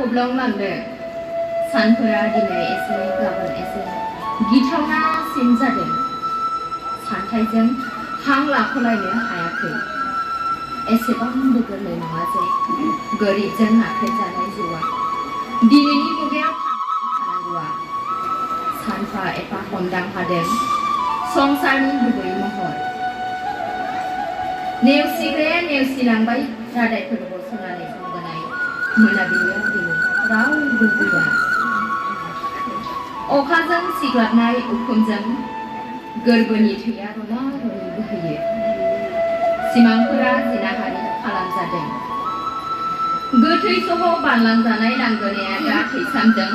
गब्लंलांदों सानफोरा दिनै एसे गाबोन एसे गिथावनासिन जादों सानथायजों हां लाख'लायनो हायाखै एसेबांबो गोरलै नङा जे गोरिबजों नाख्रेबजानाय जिउआ दिनैनि मुगायाव थानांगौआ सानफा एफा हमदां हादों संसारनि गुबै महर नेवसिग्राया नेवसिलांबाय रादायफोर बस'नानै बुंबोनाय मोनाबिलियाव दिनै रावबो गैया अखाजों सिग्लाबनाय उखुमजों गोरबोनि थैया रला रलि बोहैयो सिमांफोरा जिनाहारि खालामजादों गोथै सह बानलांजानाय लांगोनाया दा थैसामजों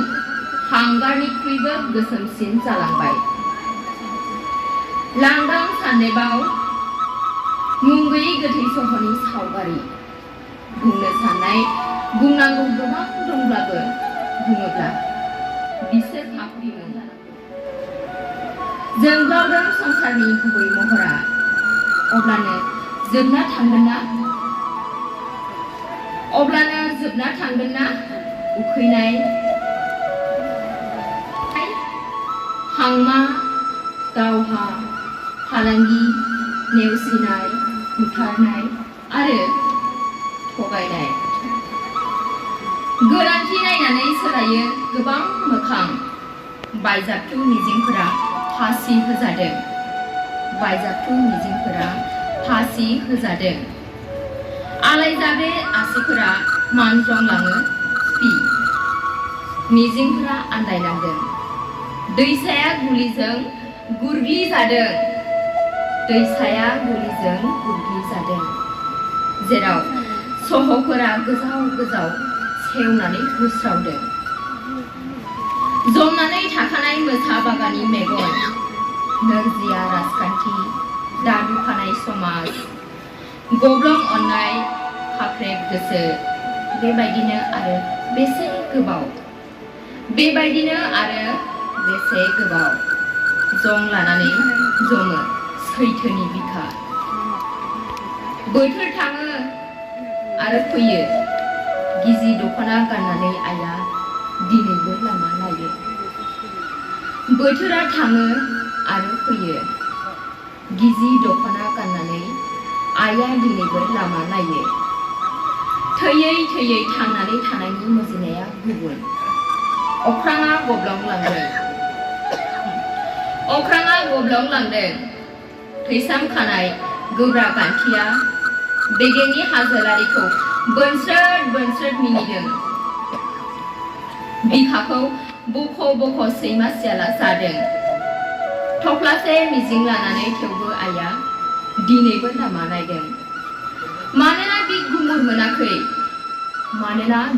हांगारनिख्रुइबो गोसोमसिन जालांबाय लांदां सान्देबाव मुं गैयै गोथै सहनि सावगारि बुंनो साननाय बुंनांगौ गोबां दंब्लाबो बुङोब्ला बिसोर हाखुरिमोन जोंब्लावदों संसारनि गुबै महरा अब्लानो जोबना थांगोन ना उखैनाय हांमा दावहा फालांगि नेवसिनाय बुथारनाय आरो थगायनाय गोनांथि नायनानै सोलायो गोबां मोखां बायजाबथु मिजिंफोरा फासि होजादों आलायजाबे आसिफोरा मानज्लंलाङो पि मिजिंफोरा आन्दायलांदों दैसाया गुलिजों गुरग्लिजादों जेराव सह'फोरा गोजाव गोजाव सेवनानै होस्रावदों जमनानै थाखानाय मोसा बागाननि मेगन नोरजिया राजखान्थि दादुखानाय समाज गब्लं अननाय खाख्रेब गोसो बेबायदिनो आरो बेसे गोबाव जं लानानै जमो सैथोनि बिखा बोथोर थाङो आरो फैयो गिजि दख'ना गाननानै आइया दिनैबो लामा नायो बोथोरा थाङो आरो फैयो गिजि दख'ना गाननानै आइया दिनैबो लामा नायो थैयै थैयै थांनानै थानायनि मुजिनाया गुबुन अख्राङा गब्लंलांदों थैसाम खानाय गोब्राब गान्थिया बेगेंनि हाजोलारिखौ बोनस्रोद मिनिदों बिखाखौ बख' सैमा सियाला जादों थफ्लासे मिजिं लानानै थेवबो आइया दिनैबो लामा नायदों मानोना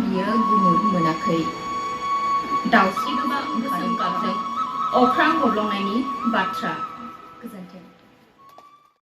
बियो गुमुर मोनाखै दाउस्रि गोबा ओंखारो गाबजों अख्रां गब्लंनायनि बाथ्रा